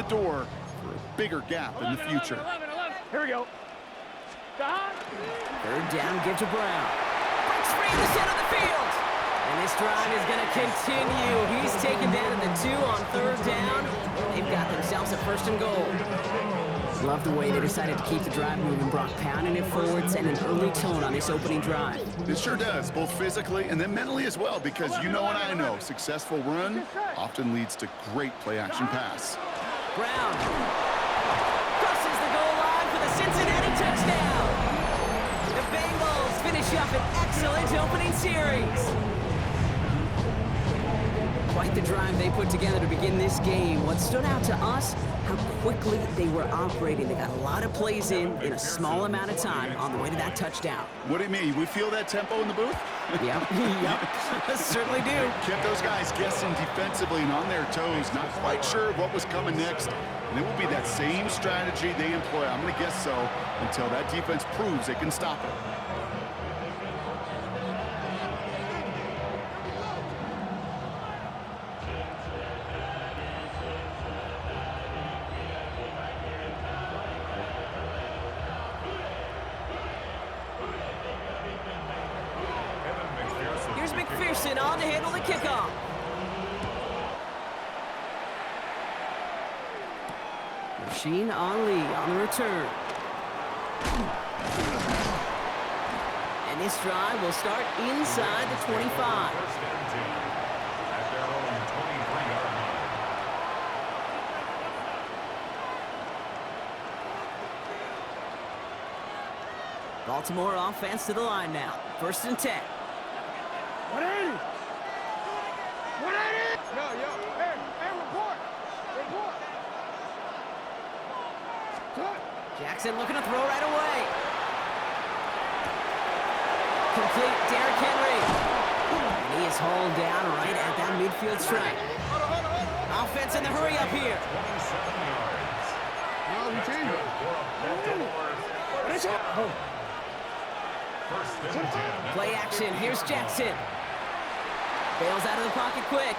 door for a bigger gap in the future. Here we go. Third down, give to Brown. Breaks free in the center of the field. And this drive is going to continue. He's taken down at the 2 on third down. They've got themselves a first and goal. Love the way they decided to keep the drive moving, Brock, pounding it forward, setting an early tone on this opening drive. It sure does, both physically and then mentally as well, because you know and I know, successful run often leads to great play-action pass. Brown crosses the goal line for the Cincinnati touchdown. The Bengals finish up an excellent opening series. Quite the drive they put together to begin this game. What stood out to us, how quickly they were operating. They got a lot of plays in a small amount of time on the way to that touchdown. What do you mean? We feel that tempo in the booth? Yep, certainly do. Kept those guys guessing defensively and on their toes, not quite sure what was coming next. And it will be that same strategy they employ, I'm going to guess so, until that defense proves they can stop it. On to handle the kickoff. Machine Ali on the return. And this drive will start inside the 25. Baltimore offense to the line now. 1st and 10. 180! 180! Yo, hey, report! Good. Jackson looking to throw right away. Complete, Derrick Henry. And he is hauled down right at that midfield stripe. Offense in the hurry up here. Play action, here's Jackson. Bails out of the pocket quick.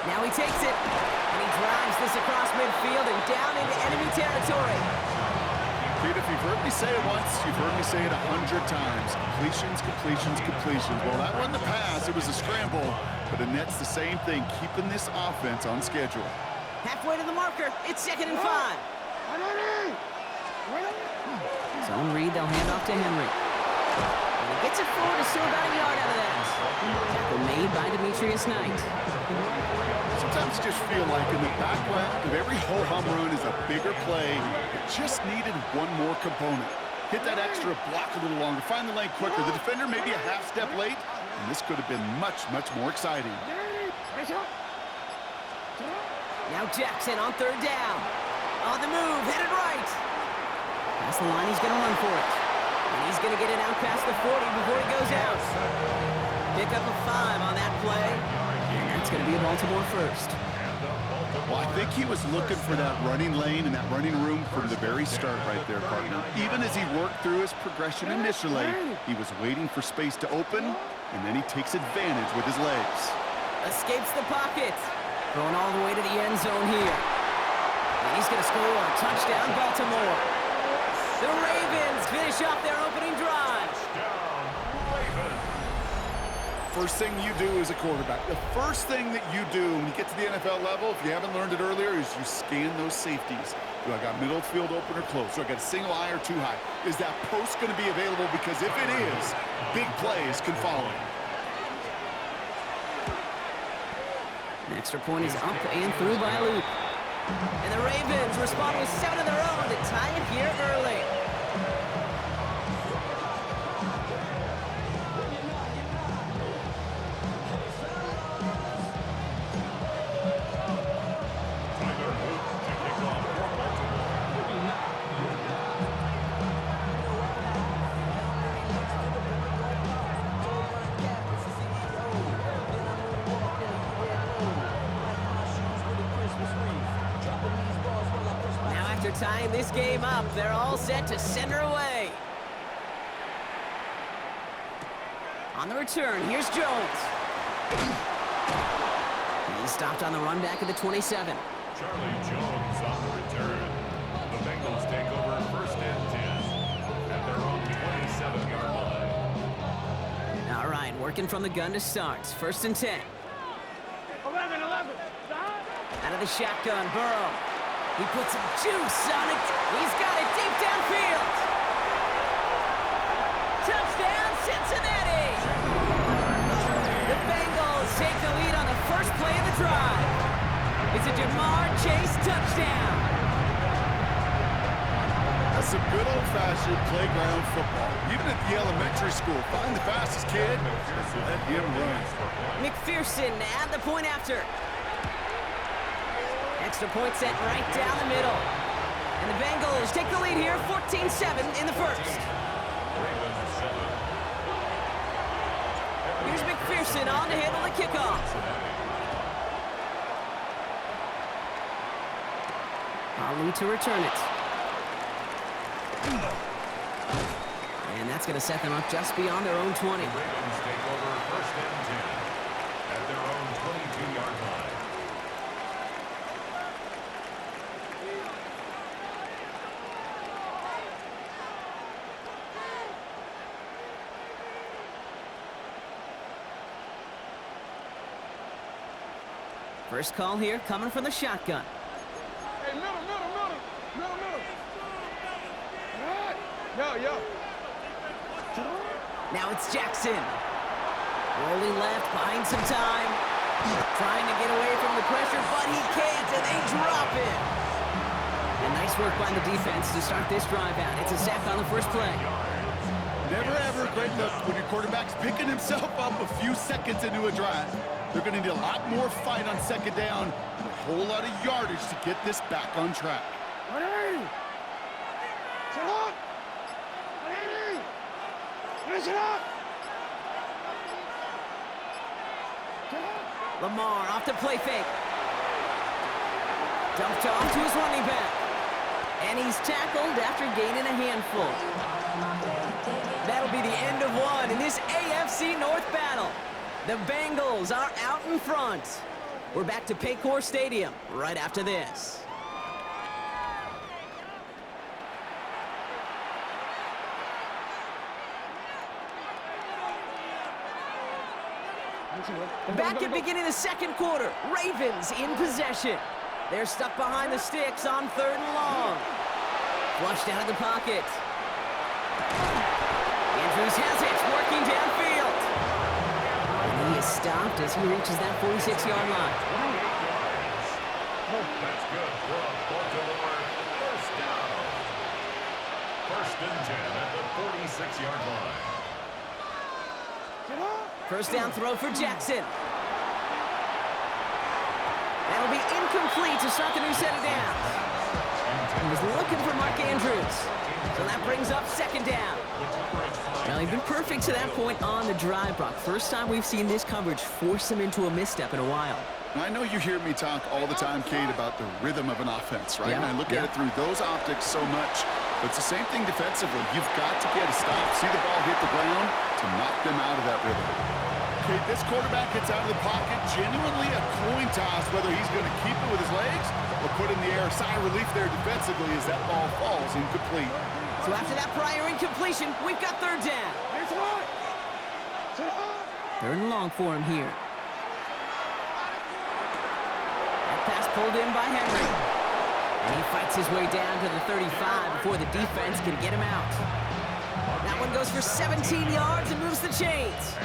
Now he takes it, and he drives this across midfield and down into enemy territory. Pete, if you've heard me say it once, you've heard me say it 100 times. Completions. Well, that wasn't the pass, it was a scramble, but it nets the same thing, keeping this offense on schedule. Halfway to the marker, it's 2nd and 5. Zone read, they'll hand off to Henry. And he gets it forward to still about a yard out of that. Tackle made by Demetrius Knight. Sometimes you just feel like in the background of every ho-hum run is a bigger play. It just needed one more component. Hit that extra block a little longer, find the lane quicker. The defender may be a half step late, and this could have been much more exciting. Now Jackson on 3rd down. On the move, headed right. Past the line, he's going to run for it. And he's going to get it out past the 40 before he goes out. Pick up a 5 on that play. And that's going to be a Baltimore first. Well, I think he was looking for that running lane and that running room from the very start right there, partner. Even as he worked through his progression initially, he was waiting for space to open, and then he takes advantage with his legs. Escapes the pocket. Going all the way to the end zone here. And he's going to score a touchdown, Baltimore. The Ravens finish off their opening drive. First thing you do as a quarterback, the first thing that you do when you get to the NFL level, if you haven't learned it earlier, is you scan those safeties. Do I got middle field open or close? Do I got a single eye or two high? Is that post going to be available? Because if it is, big plays can follow. An extra point is up and through by Luke. And the Ravens respond with 7 of their own to tie it here early. Tying this game up, they're all set to send her away. On the return, here's Jones. He's stopped on the run back at the 27. Charlie Jones on Working from the gun to start. First and 10. 11, 11. Out of the shotgun, Burrow. He puts some juice on it. He's got it deep downfield. Touchdown, Cincinnati! The Bengals take the lead on the first play of the drive. It's a Jamar Chase touchdown. That's some good old-fashioned playground football. Even at the elementary school, find the fastest kid and let him run. McPherson at the point after. Extra point set right down the middle. And the Bengals take the lead here, 14-7 in the first. Here's McPherson on to handle the kickoff. Ali to return it. And that's going to set them up just beyond their own 20. Ravens take over first and 10 at their own 22-yard line. First call here coming from the shotgun. Hey, middle. Yo. Now it's Jackson. Rolling left, buying some time. Trying to get away from the pressure, but he can't, and they drop it. And nice work by the defense to start this drive out. It's a sack on the first play. Never ever a great look when your quarterback's picking himself up a few seconds into a drive. They're going to need a lot more fight on second down and a whole lot of yardage to get this back on track. 180. Sit up. 180. Finish it up. Lamar off the play fake. Dumped off to his running back. And he's tackled after gaining a handful. That'll be the end of one in this AFC North battle. The Bengals are out in front. We're back to Paycor Stadium right after this. Back at beginning of the second quarter, Ravens in possession. They're stuck behind the sticks on 3rd and long. Flushed out of the pocket. Andrews has it, working downfield. And he is stopped as he reaches that 46-yard line. That's good for a Baltimore first down. First and 10 at the 46-yard line. First down throw for Jackson. That'll be incomplete to start the new set of downs. He was looking for Mark Andrews. So that brings up second down. Well, he's been perfect to that point on the drive, Brock. First time we've seen this coverage force him into a misstep in a while. I know you hear me talk all the time, Kate, about the rhythm of an offense, right? Yeah, and I look at it through those optics so much. But it's the same thing defensively. You've got to get a stop, see the ball hit the ground to knock them out of that rhythm. Kate, this quarterback gets out of the pocket, genuinely a coin toss, whether he's going to keep it with his legs or put in the air. Sigh of relief there defensively as that ball falls incomplete. So after that prior incompletion, we've got third down. Third and long for him here. That pass pulled in by Henry. And he fights his way down to the 35 before the defense can get him out. That one goes for 17 yards and moves the chains.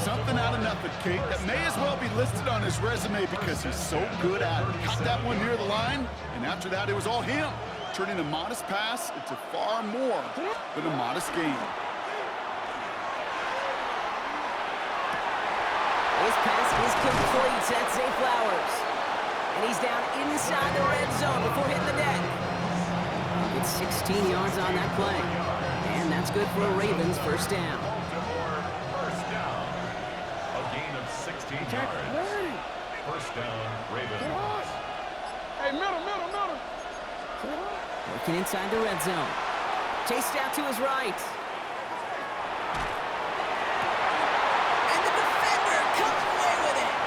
Something out of nothing, Kate. That may as well be listed on his resume because he's so good at it. Caught that one near the line, and after that, it was all him. Turning a modest pass into far more than a modest gain. This pass is complete. That's Zay Flowers. And he's down inside the red zone before hitting the deck. It's 16 yards on that play. And that's good for a Ravens first down. First down. A gain of 16 yards. First down, Ravens. Hey, middle. Working inside the red zone. Chased out to his right. And the defender comes away with it.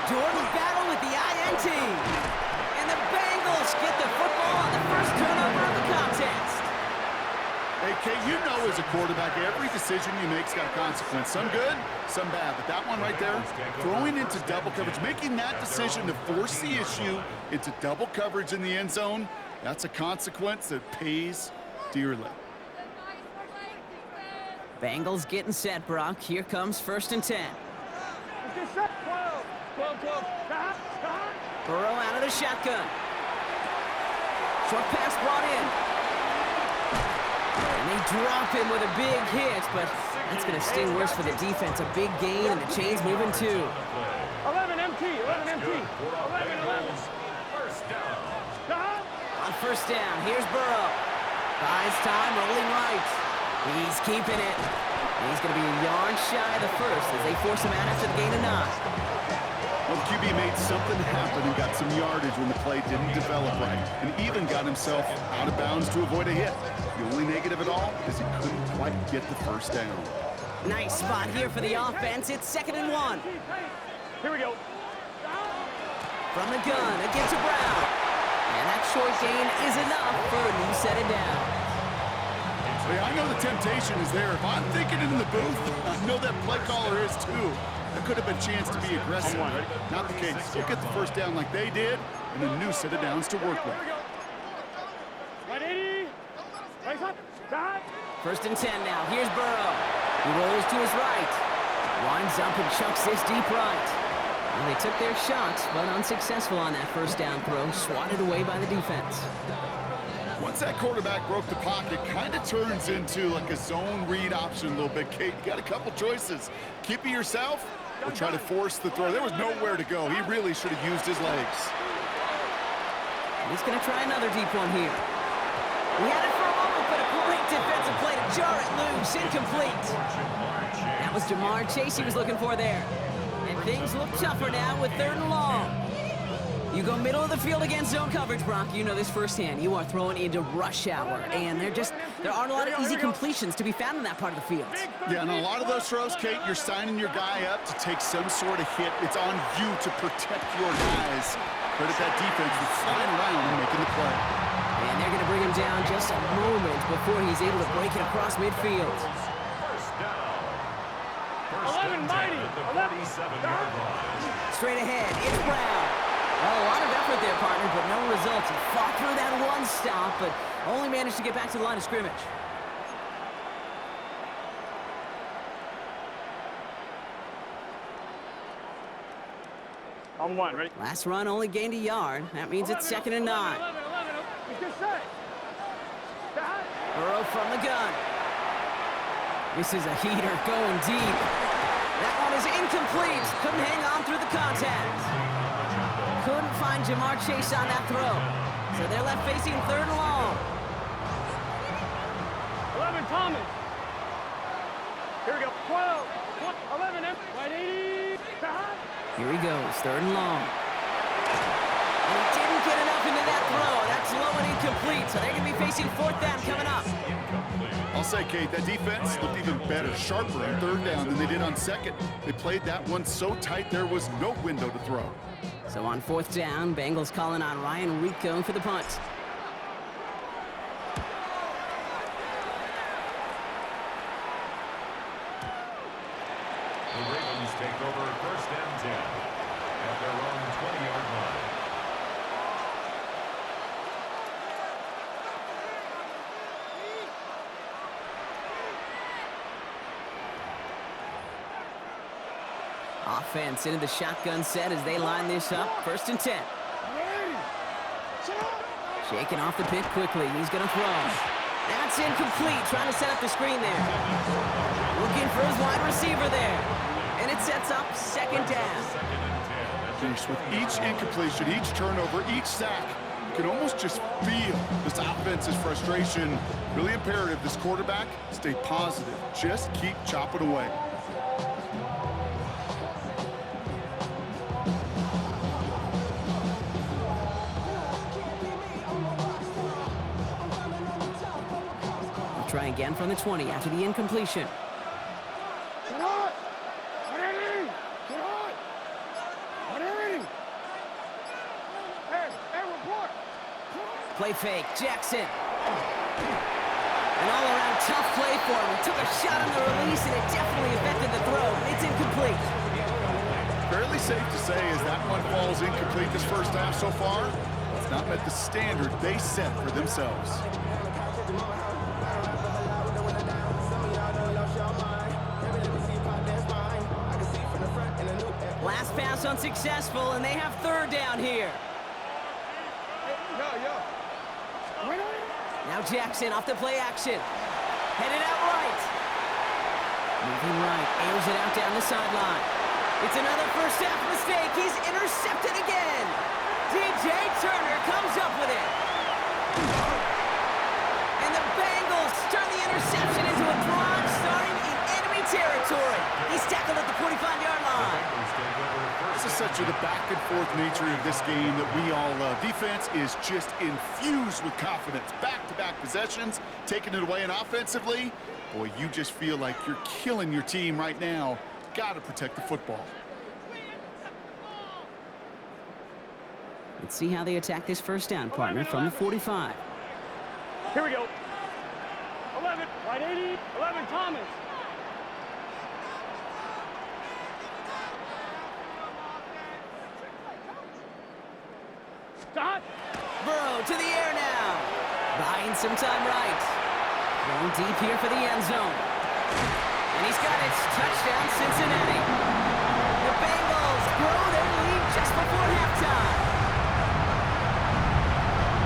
Jordan battle with the INT. And the Bengals get the football on the first turnover of the contest. Hey, Kate, you know know as a quarterback, every decision you make's got a consequence. Some good, some bad. But that one right there, throwing into double coverage, making that decision to force the issue into double coverage in the end zone, that's a consequence that pays dearly. Bengals getting set, Brock. Here comes 1st and 10. Get set. 12. Stop. Burrow out of the shotgun. Short pass brought in. And they drop him with a big hit, but that's going to sting worse for the defense. A big gain, and the chain's moving too. 11 MT. 11. First down. Stop. On 1st down, here's Burrow. Buys time, rolling right. He's keeping it. He's going to be a yard shy of the first as they force him out after the gain of 9. Well, the QB made something happen and got some yardage when the play didn't develop right, and even got himself out of bounds to avoid a hit. The only negative at all is he couldn't quite get the 1st down. Nice spot here for the offense. It's 2nd and 1. Here we go. From the gun, it gets to Brown. And that short gain is enough for a new set it down. Hey, I know the temptation is there. If I'm thinking it in the booth, I know that play caller is too. That could have been a chance to be aggressive. Not the case. We'll get the 1st down like they did, and a new set of downs to work with. Right 80. Right up. Stop. 1st and 10 now. Here's Burrow. He rolls to his right. Winds up and chucks this deep right. Well, they took their shots, but unsuccessful on that 1st down throw. Swatted away by the defense. Once that quarterback broke the pocket, kind of turns into like a zone read option a little bit. Kate, you got a couple choices. Keep it yourself or try to force the throw. There was nowhere to go. He really should have used his legs. He's going to try another deep one here. He had it for a moment, but a great defensive play to jar it loose. Incomplete. That was Jamar Chase he was looking for there. And things look tougher now with 3rd and long. You go middle of the field against zone coverage, Brock. You know this firsthand. You are throwing into rush hour, and there aren't a lot of easy completions to be found in that part of the field. Yeah, and a lot of those throws, Kate, you're signing your guy up to take some sort of hit. It's on you to protect your guys. Credit that defense for flying around and making the play. And they're going to bring him down just a moment before he's able to break it across midfield. First down. 11 mighty. 11. Straight ahead, it's Brown. Well, a lot of effort there, partner, but no results. He fought through that one stop, but only managed to get back to the line of scrimmage. On 1, ready? Last run only gained a yard. That means it's 2nd and 9. 11. Get set. Stop. Burrow from the gun. This is a heater going deep. That one is incomplete. Couldn't hang on through the contact. Couldn't find Jamar Chase on that throw. So they're left facing 3rd and long. 11 Thomas. Here we go. 12. 11 right 80. Stop. Here he goes, 3rd and long. And he didn't get enough into that throw. That's low and incomplete, so they're going to be facing 4th down coming up. I'll say, Kate, that defense looked even better, sharper on 3rd down than they did on 2nd. They played that one so tight there was no window to throw. So on 4th down, Bengals calling on Ryan Rico for the punt. The Ravens take over 1st and 10 at their own 20-yard line. Offense into the shotgun set as they line this up. 1st and 10. Shaking off the pit quickly. He's going to throw. That's incomplete. Trying to set up the screen there. Looking for his wide receiver there. And it sets up 2nd down. Finish with each incompletion, each turnover, each sack. You can almost just feel this offense's frustration. Really imperative, this quarterback, stay positive. Just keep chopping away. Try again from the 20 after the incompletion. Get on! Get on! Get on! Hey, report! Play fake, Jackson. An all-around tough play for him. He took a shot on the release, and it definitely affected the throw. It's incomplete. Fairly safe to say as that one falls incomplete this first half so far, it's not met the standard they set for themselves. Last pass unsuccessful, and they have third down here. Now Jackson off the play action. Headed out right. Moving right, airs it out down the sideline. It's another first half mistake. He's intercepted again. DJ Turner comes up with it. And the Bengals turn the interception into a drive starting in enemy territory. He's tackled at the 45-yard line. This is such the back-and-forth nature of this game that we all love. Defense is just infused with confidence. Back-to-back possessions, taking it away, and offensively, boy, you just feel like you're killing your team right now. Got to protect the football. Let's see how they attack this first down, partner, from the 45. Here we go. 11, right 80, 11, Thomas. Stop. Burrow to the air now. Buying some time right. Going deep here for the end zone. And he's got it. Touchdown, Cincinnati. The Bengals grow their lead just before halftime.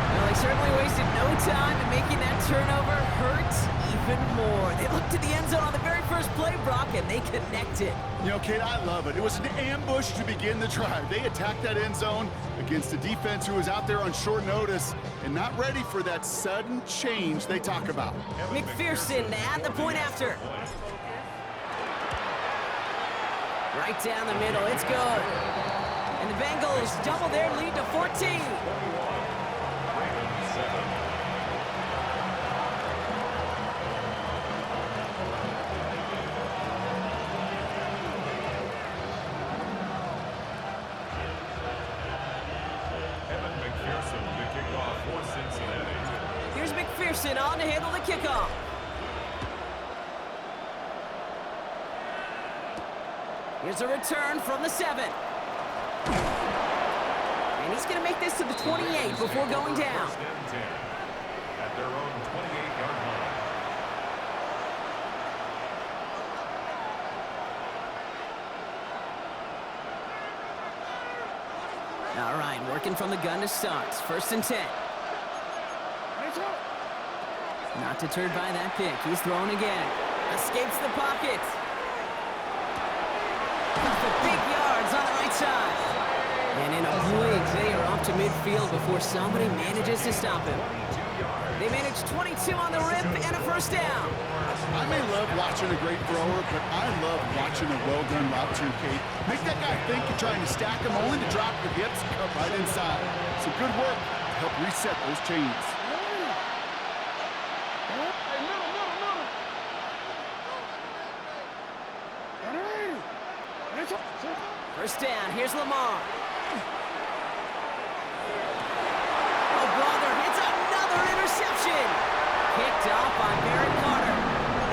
Well, they certainly wasted no time in making that turnover hurt even more. They looked to the end zone on the very first play, Brock, and they connected. You know, Kate, I love it. It was an ambush to begin the drive. They attacked that end zone against a defense who was out there on short notice and not ready for that sudden change they talk about. McPherson at the point after. Right down the middle, it's good. And the Bengals double their lead to 14. Here's McPherson on to handle the kickoff. Here's a return from the 7. And he's going to make this to the 28 before going down. At their own 28-yard line. All right, working from the gun to start. First and 10. Not deterred by that pick. He's thrown again. Escapes the pocket. For big yards on the right side. And in a blink, they are off to midfield before somebody manages to stop him. They manage 22 on the rip and a first down. I may love watching a great thrower, but I love watching a well-done route too, Kate. Make that guy think you're trying to stack him, only to drop your hips and cut right inside. Some good work to help reset those chains. First down, here's Lamar. Oh, brother, it's another interception. Picked off by Barrett Carter.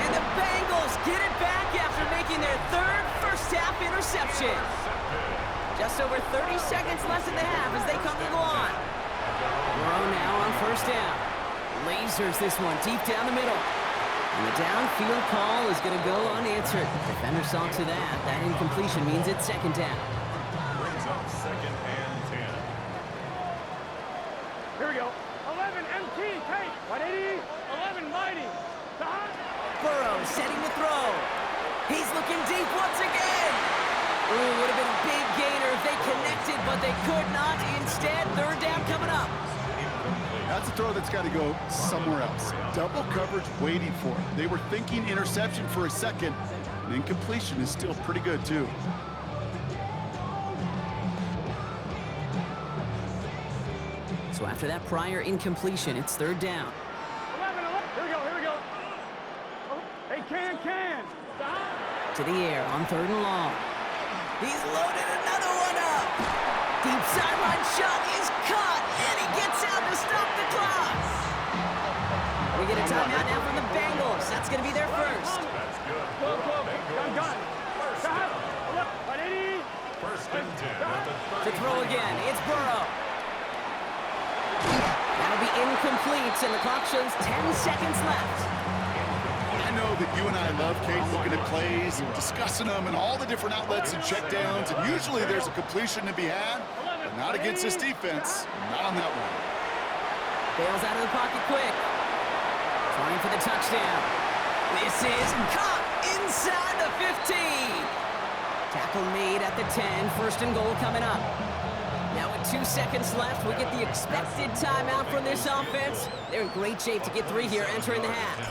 And the Bengals get it back after making their third first-half interception. Just over 30 seconds left in the half as they come to the line. Burrow now on first down. Lasers this one deep down the middle. And the downfield call is going to go unanswered. Defender saw to that. That incompletion means it's second down. Brings up second and 10. Here we go. 11, MT, take. 180, 11, Mighty. Stop. Burrow setting the throw. He's looking deep once again. Ooh, would have been a big gainer if they connected, but they could not. Instead, third down coming up. That's a throw that's got to go somewhere else. Double coverage waiting for it. They were thinking interception for a second. And incompletion is still pretty good, too. So after that prior incompletion, it's third down. 11, 11. Here we go, here we go. Oh, hey, can. Stop. To the air on third and long. He's loaded another one up. Deep sideline shot is caught, and he gets out to stop the clock. We get a timeout now from the yards. That's going to be their first. That's good. Go, go, gun. First down. 180. First and 10 at the 30. To throw again, it's Burrow. That'll be incomplete, and the clock shows 10 seconds left. I know that you and I love, Kate, looking at plays and discussing them and all the different outlets and checkdowns, and usually there's a completion to be had, but not against this defense. Not on that one. Bails out of the pocket quick. Trying for the touchdown. This is caught inside the 15. Tackle made at the 10. First and goal coming up. Now with 2 seconds left, we get the expected timeout from this offense. They're in great shape to get 3 here entering the half.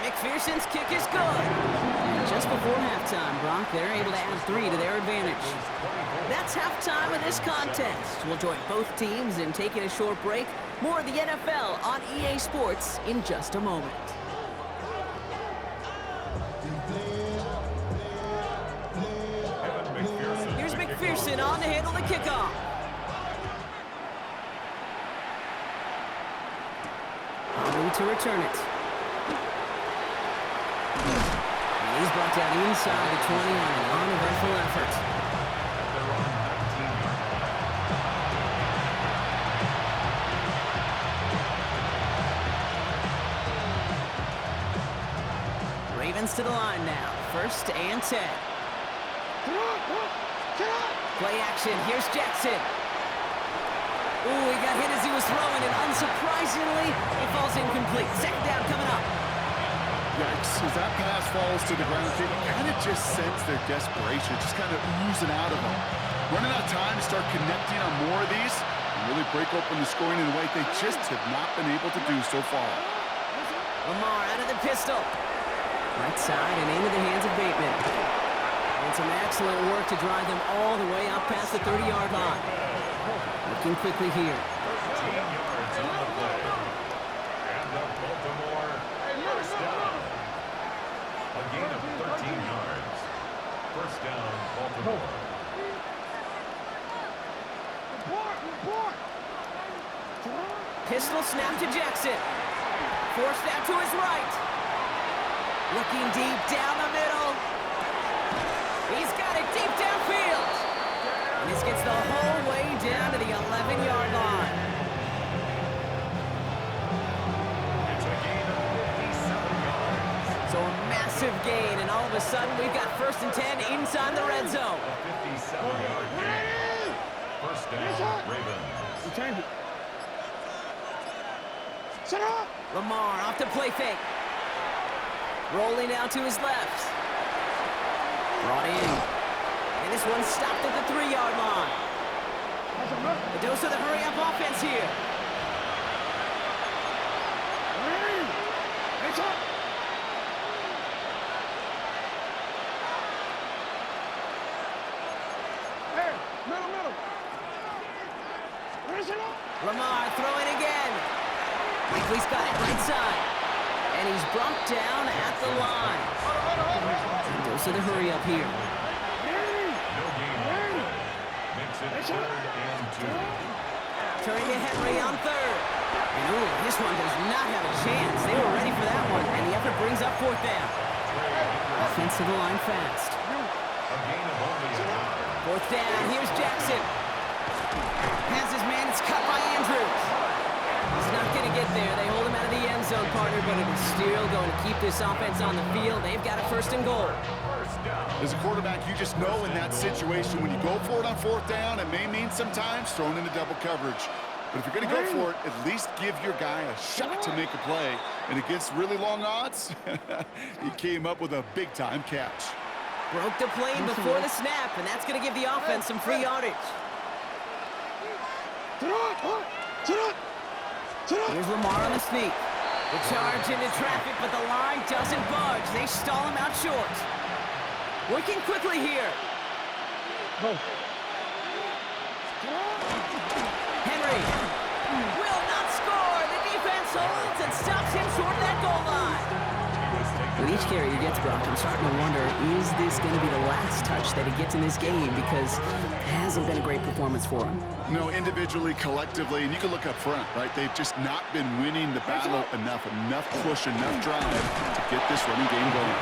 McPherson's kick is good. And just before halftime, Brock, they're able to add 3 to their advantage. That's halftime of this contest. We'll join both teams in taking a short break. More of the NFL on EA Sports in just a moment. Here's McPherson on to handle the kickoff. On to return it. And he's brought down inside the 20 on an uneventful effort. Ravens to the line now. First and 10. Play action. Here's Jackson. Ooh, he got hit as he was throwing, and unsurprisingly, it falls incomplete. Second down coming up. Yikes, as that pass falls to the ground, you kind of just sense their desperation, just kind of oozing out of them. Running out of time to start connecting on more of these and really break open the scoring in a way they just have not been able to do so far. Lamar out of the pistol. Right side and into the hands of Bateman. And some excellent work to drive them all the way up past the 30-yard line. Looking quickly here. 13 yards on the play. And the Baltimore first down. A gain of 13 yards. First down, Baltimore. Pistol snap to Jackson. Forced out to his right. Looking deep down the middle. He's got it deep downfield. And this gets the whole way down to the 11-yard line. It's a gain of 57 yards. So a massive gain, and all of a sudden we've got first and 10 inside the red zone. A 57-yard gain. First down, Ravens. Lamar off the play fake. Rolling out to his left. Brought in. And this one stopped at the 3-yard line. A dose of the hurry-up offense here. Lamar throwing again. Quickly's got it right side. And he's brought down at the line. Dose of the hurry up here. No gain on the play. Makes it 3rd and 2. Turning to Henry on 3rd. And ooh, this one does not have a chance. They were ready for that one. And the effort brings up 4th down. Offensive line fast. A gain of only a yard. 4th down. Here's Jackson. Has his man. It's cut by Andrews. He's not going to get there. They hold him out of the end zone, partner, but it is still going to keep this offense on the field. They've got a first and goal. As a quarterback, you just know in that situation when you go for it on 4th down, it may mean sometimes throwing into double coverage. But if you're going to go for it, at least give your guy a shot to make a play. And against really long odds, he came up with a big-time catch. Broke the plane before the snap, and that's going to give the offense some free yardage. Here's Lamar on the sneak. The charge into traffic, but the line doesn't budge. They stall him out short. Working quickly here. Henry will not score. The defense holds and stops him short of that goal line. He each carry he gets, Brock, I'm starting to wonder, is this going to be the last touch that he gets in this game? Because it hasn't been a great performance for him. No, individually, collectively, and you can look up front, right? They've just not been winning the battle enough push, enough drive to get this running game going.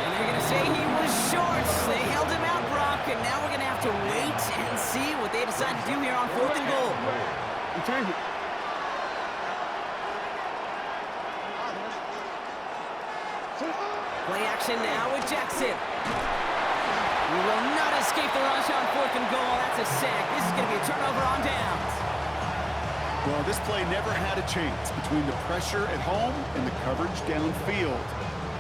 And they're going to say he was short. They held him out, Brock, and now we're going to have to wait and see what they decide to do here on 4th and goal. Play action now with Jackson. He will not escape the rush on 4th and goal. That's a sack. This is going to be a turnover on downs. Well, this play never had a chance between the pressure at home and the coverage downfield.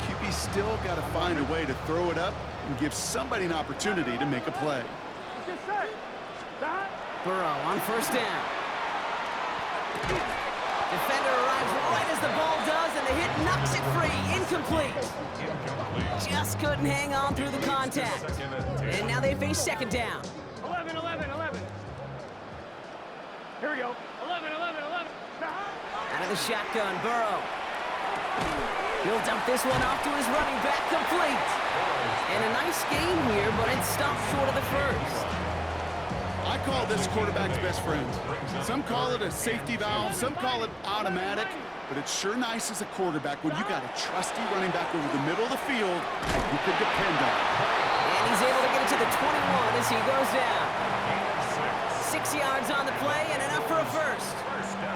QB still got to find a way to throw it up and give somebody an opportunity to make a play. Burrow on 1st down. Defender arrives right as the ball does, and the hit knocks it free. Incomplete. Just couldn't hang on through the contact. And now they face 2nd down. 11, 11, 11. Here we go. 11, 11, 11. Out of the shotgun, Burrow. He'll dump this one off to his running back, complete. And a nice game here, but it stopped short of the first. I call this quarterback's best friend. Some call it a safety valve, some call it automatic, but it's sure nice as a quarterback when you got a trusty running back over the middle of the field that you can depend on. And he's able to get it to the 21 as he goes down. 6 yards on the play and enough for a first.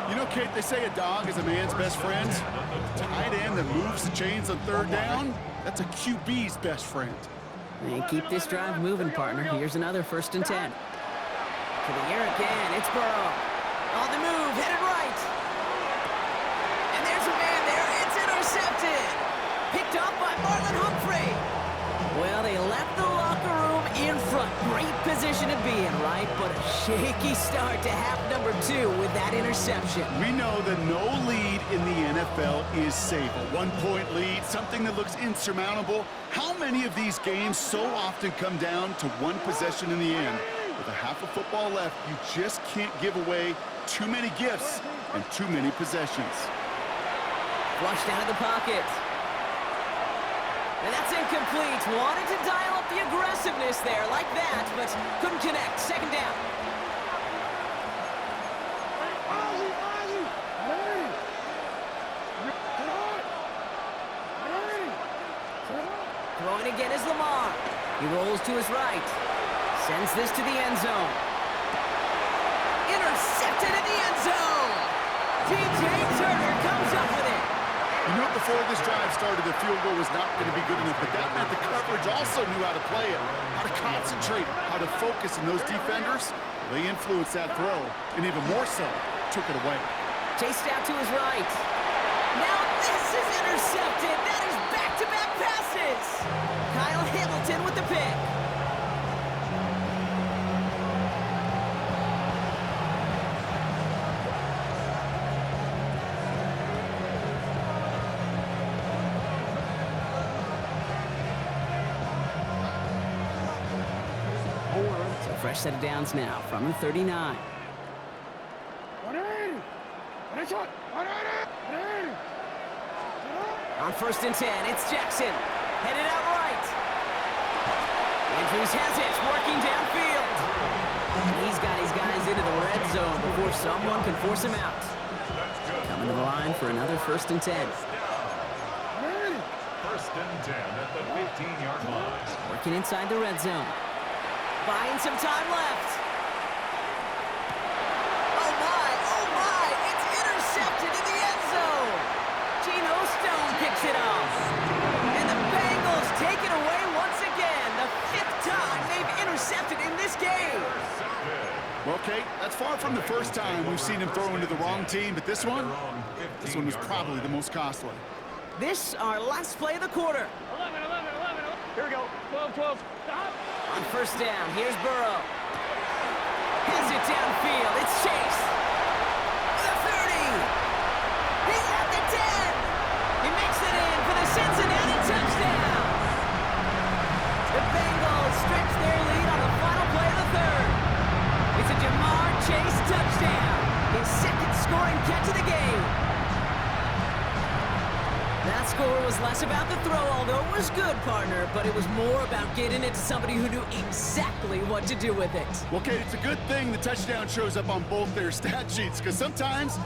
You know, Kate, they say a dog is a man's best friend. Tight end that moves the chains on 3rd down, that's a QB's best friend. And keep this drive moving, partner. Here's another 1st and 10. To the air again, it's Burrow. On the move, headed right. And there's a man there, it's intercepted. Picked up by Marlon Humphrey. Well, they left the locker room in front. Great position to be in, right? But a shaky start to half number 2 with that interception. We know that no lead in the NFL is safe. A 1-point lead, something that looks insurmountable. How many of these games so often come down to one possession in the end? With a half of football left, you just can't give away too many gifts and too many possessions. Flushed out of the pocket. And that's incomplete. Wanted to dial up the aggressiveness there like that, but couldn't connect. 2nd down. Throwing again is Lamar. He rolls to his right. Sends this to the end zone. Intercepted in the end zone. DJ Turner comes up with it. You know, before this drive started, the field goal was not going to be good enough, but that meant the coverage also knew how to play it, how to concentrate, how to focus, and those defenders, they influenced that throw, and even more so, took it away. Chased out to his right. Now this is intercepted. That is back-to-back passes. Kyle Hamilton with the pick. Fresh set of downs now from the 39. On 1st and 10, it's Jackson. Headed out right. Andrews has it, working downfield. And he's got his guys into the red zone before someone can force him out. Coming to the line for another 1st and 10. 1st and 10 at the 15-yard line. Working inside the red zone. Buying some time left. Oh my, it's intercepted in the end zone. Geno Stone picks it off. And the Bengals take it away once again. The 5th time they've intercepted in this game. Well, Kate, that's far from the first time we've seen him throw into the wrong team, but this one was probably the most costly. This our last play of the quarter. 11, 11, 11. Here we go. 12, 12. Stop. On 1st down, here's Burrow. Has it downfield. It's Chase. The 30. He's at the 10. He makes it in for the Cincinnati touchdown. The Bengals stretch their lead on the final play of the 3rd. It's a Jamar Chase touchdown. His 2nd scoring catch of the game. The That score was less about the throw, although it was good, partner, but it was more about getting it to somebody who knew exactly what to do with it. Well, Kate, it's a good thing the touchdown shows up on both their stat sheets, because sometimes